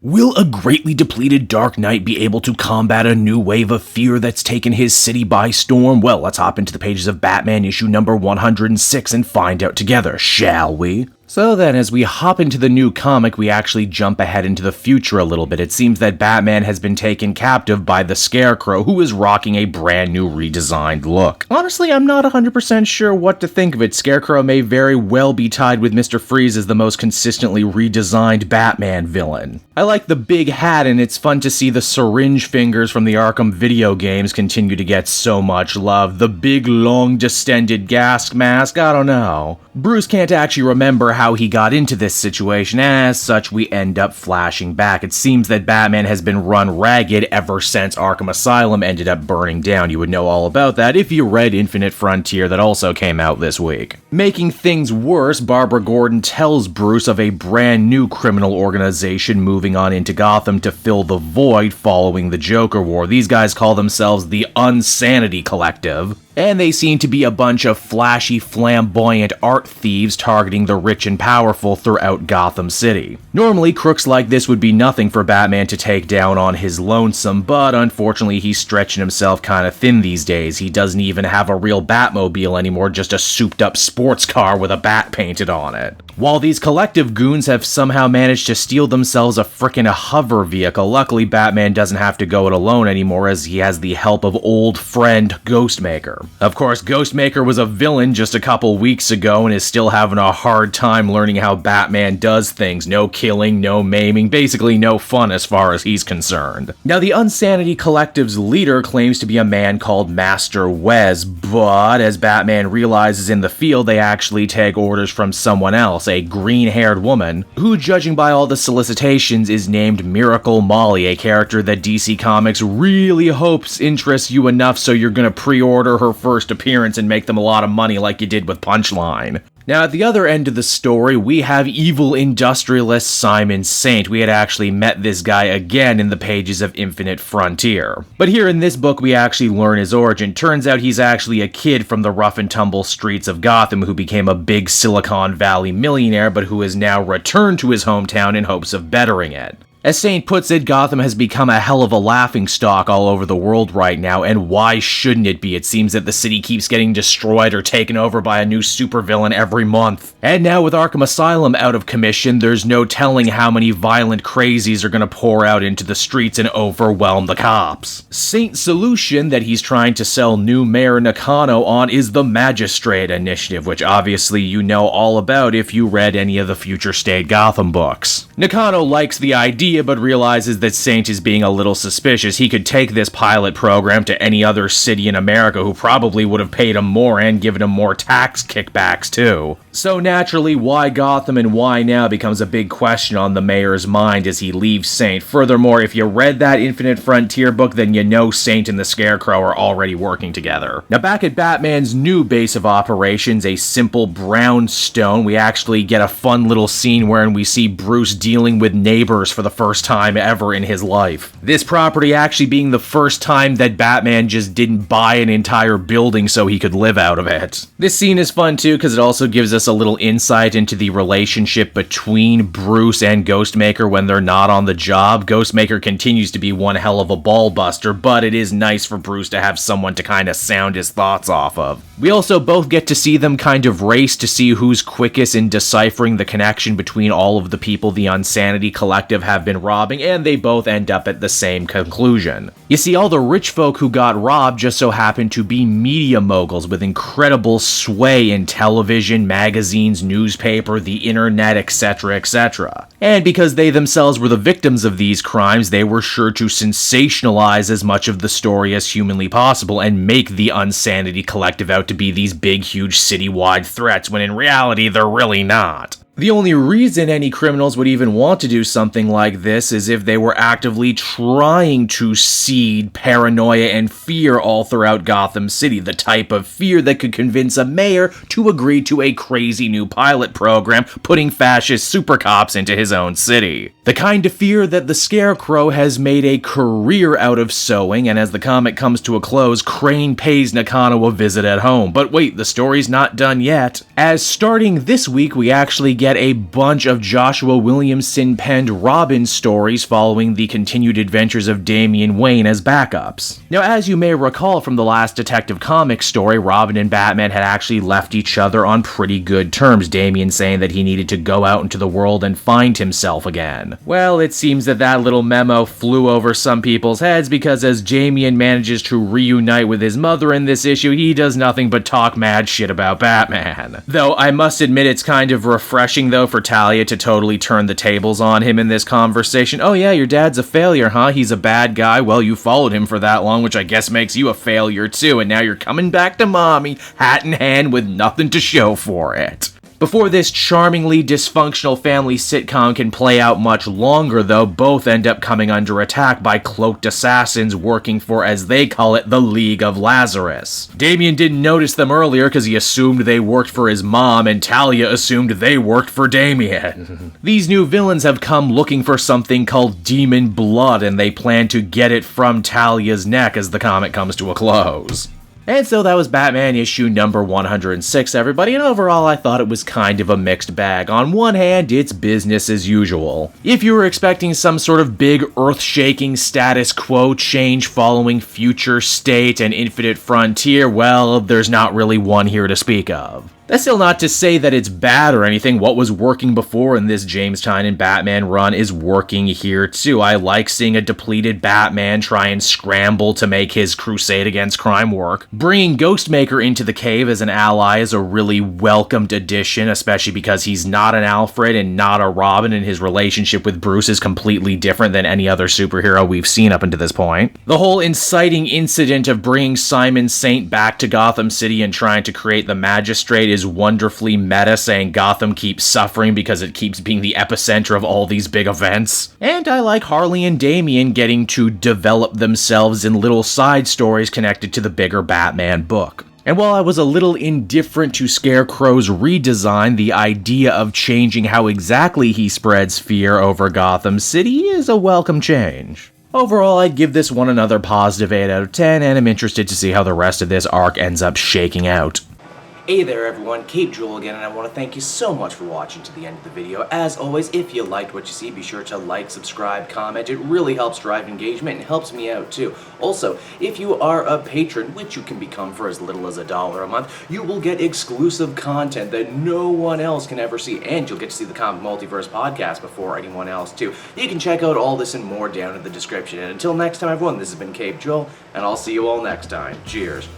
Will a greatly depleted Dark Knight be able to combat a new wave of fear that's taken his city by storm? Well, let's hop into the pages of Batman issue number 106 and find out together, shall we? So then, as we hop into the new comic, we actually jump ahead into the future a little bit. It seems that Batman has been taken captive by the Scarecrow, who is rocking a brand new redesigned look. Honestly, I'm not 100% sure what to think of it. Scarecrow may very well be tied with Mr. Freeze as the most consistently redesigned Batman villain. I like the big hat, and it's fun to see the syringe fingers from the Arkham video games continue to get so much love. The big, long, distended gas mask, I don't know. Bruce can't actually remember how he got into this situation. As such, we end up flashing back. It seems that Batman has been run ragged ever since Arkham Asylum ended up burning down. You would know all about that if you read Infinite Frontier, that also came out this week. Making things worse, Barbara Gordon tells Bruce of a brand new criminal organization moving on into Gotham to fill the void following the Joker War. These guys call themselves the Unsanity Collective, and they seem to be a bunch of flashy, flamboyant art thieves targeting the rich and powerful throughout Gotham City. Normally, crooks like this would be nothing for Batman to take down on his lonesome, but unfortunately he's stretching himself kinda thin these days. He doesn't even have a real Batmobile anymore, just a souped-up sports car with a bat painted on it. While these collective goons have somehow managed to steal themselves a frickin' hover vehicle, luckily Batman doesn't have to go it alone anymore as he has the help of old friend Ghostmaker. Of course, Ghostmaker was a villain just a couple weeks ago and is still having a hard time learning how Batman does things. No killing, no maiming, basically no fun as far as he's concerned. Now, the Unsanity Collective's leader claims to be a man called Master Wes, but as Batman realizes in the field, they actually take orders from someone else, a green-haired woman, who, judging by all the solicitations, is named Miracle Molly, a character that DC Comics really hopes interests you enough so you're gonna pre-order her first appearance and make them a lot of money like you did with Punchline. Now, at the other end of the story, we have evil industrialist Simon Saint. We had actually met this guy again in the pages of Infinite Frontier. But here in this book, we actually learn his origin. Turns out he's actually a kid from the rough and tumble streets of Gotham who became a big Silicon Valley millionaire, but who has now returned to his hometown in hopes of bettering it. As Saint puts it, Gotham has become a hell of a laughingstock all over the world right now, and why shouldn't it be? It seems that the city keeps getting destroyed or taken over by a new supervillain every month. And now with Arkham Asylum out of commission, there's no telling how many violent crazies are gonna pour out into the streets and overwhelm the cops. Saint's solution that he's trying to sell new Mayor Nakano on is the Magistrate Initiative, which obviously you know all about if you read any of the Future State Gotham books. Nakano likes the idea, but realizes that Saint is being a little suspicious. He could take this pilot program to any other city in America who probably would have paid him more and given him more tax kickbacks too. So naturally, why Gotham and why now becomes a big question on the mayor's mind as he leaves Saint. Furthermore, if you read that Infinite Frontier book, then you know Saint and the Scarecrow are already working together. Now back at Batman's new base of operations, a simple brownstone, we actually get a fun little scene wherein we see Bruce dealing with neighbors for the first time ever in his life. This property actually being the first time that Batman just didn't buy an entire building so he could live out of it. This scene is fun too because it also gives us a little insight into the relationship between Bruce and Ghostmaker when they're not on the job. Ghostmaker continues to be one hell of a ball buster, but it is nice for Bruce to have someone to kind of sound his thoughts off of. We also both get to see them kind of race to see who's quickest in deciphering the connection between all of the people the Unsanity Collective have been robbing, and they both end up at the same conclusion. You see, all the rich folk who got robbed just so happen to be media moguls with incredible sway in television, magazines, newspaper, the internet, etc., etc. And because they themselves were the victims of these crimes, they were sure to sensationalize as much of the story as humanly possible and make the Unsanity Collective out to be these big, huge citywide threats, when in reality, they're really not. The only reason any criminals would even want to do something like this is if they were actively trying to seed paranoia and fear all throughout Gotham City, the type of fear that could convince a mayor to agree to a crazy new pilot program putting fascist super cops into his own city. The kind of fear that the Scarecrow has made a career out of sowing, and as the comic comes to a close, Crane pays Nakano a visit at home. But wait, the story's not done yet, as starting this week we actually get get a bunch of Joshua Williamson-penned Robin stories following the continued adventures of Damian Wayne as backups. Now, as you may recall from the last Detective Comics story, Robin and Batman had actually left each other on pretty good terms, Damian saying that he needed to go out into the world and find himself again. Well, it seems that that little memo flew over some people's heads because as Damian manages to reunite with his mother in this issue, he does nothing but talk mad shit about Batman. Though I must admit it's kind of refreshing though for Talia to totally turn the tables on him in this conversation. Oh yeah, your dad's a failure, huh? He's a bad guy. Well, you followed him for that long, which I guess makes you a failure too, and now you're coming back to mommy, hat in hand with nothing to show for it. Before this charmingly dysfunctional family sitcom can play out much longer, though, both end up coming under attack by cloaked assassins working for, as they call it, the League of Lazarus. Damian didn't notice them earlier because he assumed they worked for his mom, and Talia assumed they worked for Damian. These new villains have come looking for something called demon blood, and they plan to get it from Talia's neck as the comic comes to a close. And so that was Batman issue number 106, everybody, and overall I thought it was kind of a mixed bag. On one hand, it's business as usual. If you were expecting some sort of big earth-shaking status quo change following Future State and Infinite Frontier, well, there's not really one here to speak of. That's still not to say that it's bad or anything. What was working before in this James Tynion Batman run is working here too. I like seeing a depleted Batman try and scramble to make his crusade against crime work. Bringing Ghostmaker into the cave as an ally is a really welcomed addition, especially because he's not an Alfred and not a Robin, and his relationship with Bruce is completely different than any other superhero we've seen up until this point. The whole inciting incident of bringing Simon Saint back to Gotham City and trying to create the Magistrate is wonderfully meta, saying Gotham keeps suffering because it keeps being the epicenter of all these big events. And I like Harley and Damian getting to develop themselves in little side stories connected to the bigger Batman book. And while I was a little indifferent to Scarecrow's redesign, the idea of changing how exactly he spreads fear over Gotham City is a welcome change. Overall, I'd give this one another positive 8 out of 10, and I'm interested to see how the rest of this arc ends up shaking out. Hey there everyone, Cape Jewel again, and I want to thank you so much for watching to the end of the video. As always, if you liked what you see, be sure to like, subscribe, comment. It really helps drive engagement and helps me out too. Also, if you are a patron, which you can become for as little as $1 a month, you will get exclusive content that no one else can ever see, and you'll get to see the Comic Multiverse podcast before anyone else too. You can check out all this and more down in the description. And until next time everyone, this has been Cape Joel, and I'll see you all next time. Cheers.